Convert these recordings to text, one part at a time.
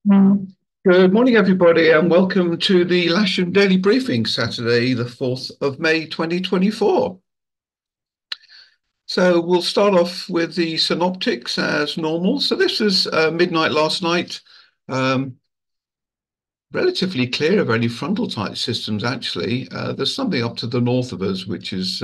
Mm. Good morning, everybody, and welcome to the Lasham Daily Briefing, Saturday, the 4th of May, 2024. So we'll start off with the synoptics as normal. So this was midnight last night. Um, Relatively clear of any frontal type systems, actually. There's something up to the north of us, which is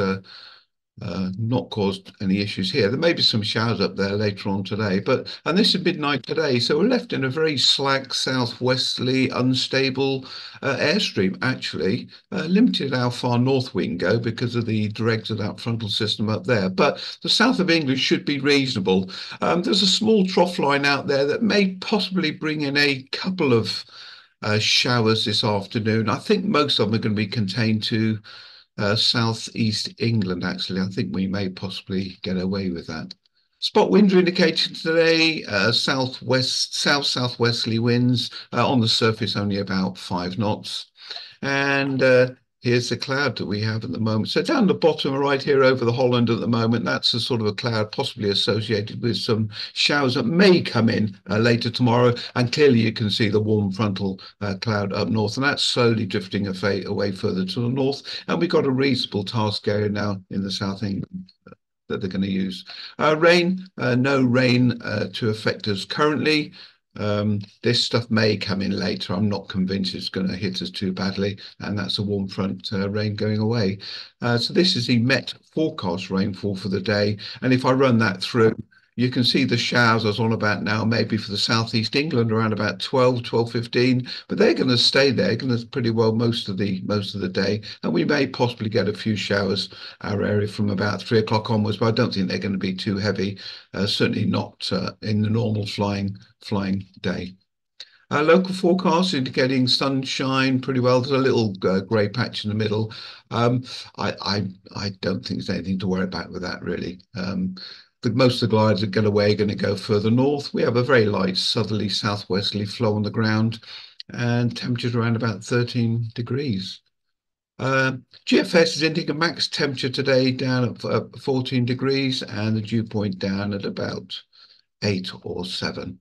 not caused any issues here. There may be some showers up there later on today, and this is midnight today, so we're left in a very slack southwesterly, unstable airstream, actually. Limited how far north we can go because of the dregs of that frontal system up there. But the south of England should be reasonable. There's a small trough line out there that may possibly bring in a couple of showers this afternoon. I think most of them are going to be contained to southeast England, actually. I think we may possibly get away with that. Spot wind indicated today, southwesterly winds, on the surface only about 5 knots. And here's the cloud that we have at the moment. So down the bottom right here over the Holland at the moment, that's a sort of a cloud possibly associated with some showers that may come in later tomorrow. And clearly you can see the warm frontal cloud up north, and that's slowly drifting away further to the north. And we've got a reasonable task area now in the South England that they're going to use. No rain to affect us currently. This stuff may come in later. I'm not convinced it's going to hit us too badly, and that's a warm front rain going away. So this is the Met forecast rainfall for the day, and if I run that through, you can see the showers I was on about now, maybe for the southeast England around about 12:15, but they're going to stay there, going to pretty well most of the day, and we may possibly get a few showers our area from about 3 o'clock onwards, but I don't think they're going to be too heavy. Certainly not in the normal flying day. Local forecast indicating sunshine pretty well. There's a little grey patch in the middle. I don't think there's anything to worry about with that, really. Most of the glides that get away are going to go further north. We have a very light southerly southwesterly flow on the ground, and temperatures around about 13 degrees. GFS is indicating a max temperature today down at 14 degrees and the dew point down at about 8 or 7.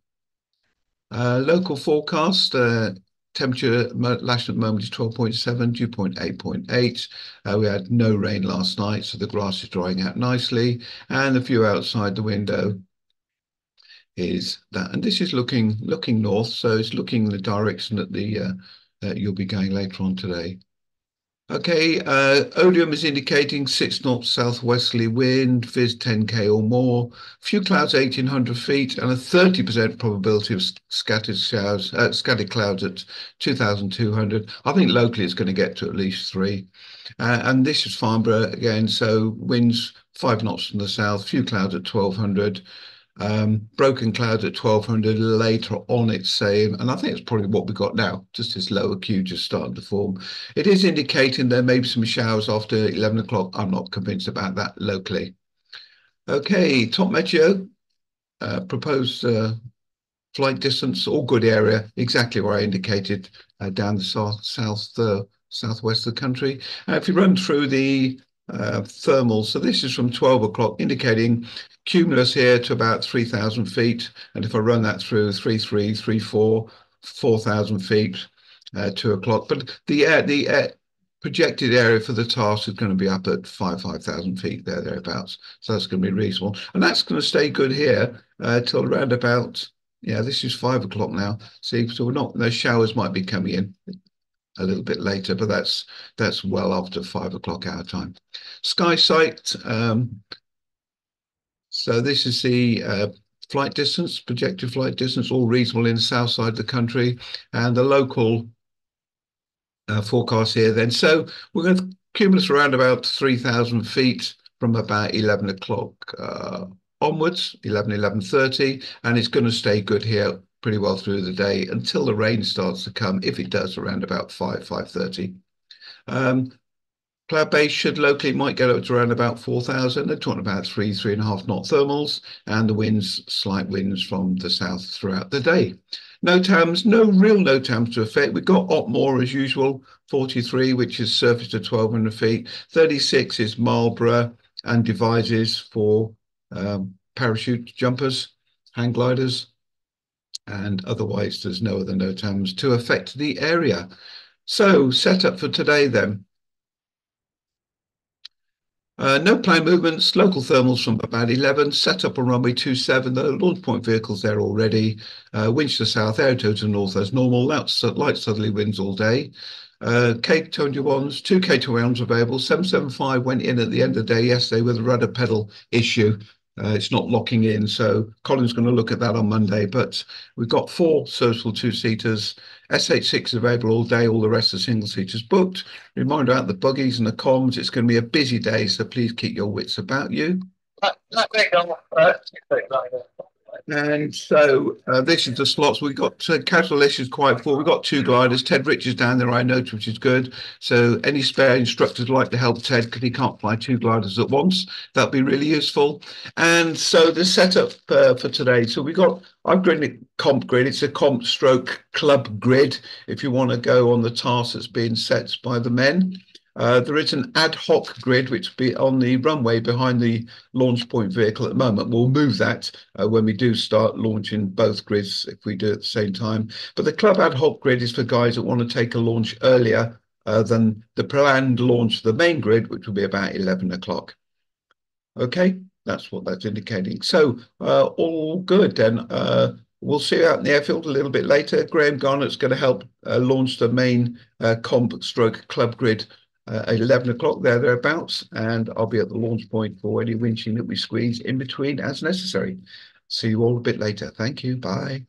Local forecast, temperature Lasham at the moment is 12.7, dew point 8.8. We had no rain last night, so the grass is drying out nicely. And the view outside the window is that. And this is looking north, so it's looking in the direction that you'll be going later on today. Okay, Odium is indicating 6 knots southwesterly wind, viz 10k or more, few clouds 1800 feet, and a 30% probability of scattered clouds at 2200. I think locally it's going to get to at least 3. And this is Farnborough again, so winds 5 knots from the south, few clouds at 1200. Broken clouds at 1200. Later on it's saying, and I think it's probably what we've got now, just this lower Q just starting to form. It is indicating there may be some showers after 11 o'clock. I'm not convinced about that locally. Okay, top meteo, proposed flight distance, all good area, exactly where I indicated, down the southwest of the country. If you run through the thermals, so this is from 12 o'clock, indicating cumulus here to about 3,000 feet. And if I run that through 3,3, 3,4, 4,000 feet, 2 o'clock. But the projected area for the task is going to be up at 5,000 feet thereabouts. So that's going to be reasonable. And that's going to stay good here till around about, yeah, this is 5 o'clock now. See, so we're not, those showers might be coming in a little bit later, but that's well after 5 o'clock our time. Sky sight. So this is the flight distance, projected flight distance, all reasonable in the south side of the country, and the local forecast here then. So we're going to cumulus around about 3,000 feet from about 11 o'clock onwards, 11:30, and it's going to stay good here pretty well through the day until the rain starts to come, if it does, around about 5:30. Cloud base should locally might get up to around about 4,000. They're talking about 3.5 knot thermals, and the winds, slight winds from the south throughout the day. NOTAMs, no real NOTAMs to affect. We've got Otmore as usual, 43, which is surface to 1,200 feet. 36 is Marlborough and Devizes for parachute jumpers, hang gliders. and otherwise there's no other NOTAMs to affect the area. So setup for today then. No plane movements, local thermals from about 11, set up on runway 27, the launch point vehicles there already, winch to south, air to north as normal, that's light southerly winds all day. K21s, two K21s available, 775 went in at the end of the day yesterday with a rudder pedal issue. It's not locking in, so Colin's going to look at that on Monday. But we've got four serviceable two-seaters, SH6 available all day, all the rest are single-seaters booked. Reminder about the buggies and the comms, it's going to be a busy day, so please keep your wits about you. And so this is the slots. We've got casual issues quite full. We've got two gliders. Ted Richards down there, I noticed, which is good. So any spare instructors would like to help Ted because he can't fly two gliders at once. That'd be really useful. And so the setup for today. So we've got, I've written a comp grid. It's a comp stroke club grid if you want to go on the task that's being set by the men. There is an ad hoc grid which will be on the runway behind the launch point vehicle at the moment. We'll move that when we do start launching both grids if we do at the same time. But the club ad hoc grid is for guys that want to take a launch earlier than the planned launch of the main grid, which will be about 11 o'clock. Okay, that's what that's indicating. So all good then. We'll see you out in the airfield a little bit later. Graham Garnett's going to help launch the main comp stroke club grid at 11 o'clock thereabouts, and I'll be at the launch point for any winching that we squeeze in between as necessary. See you all a bit later. Thank you. Bye.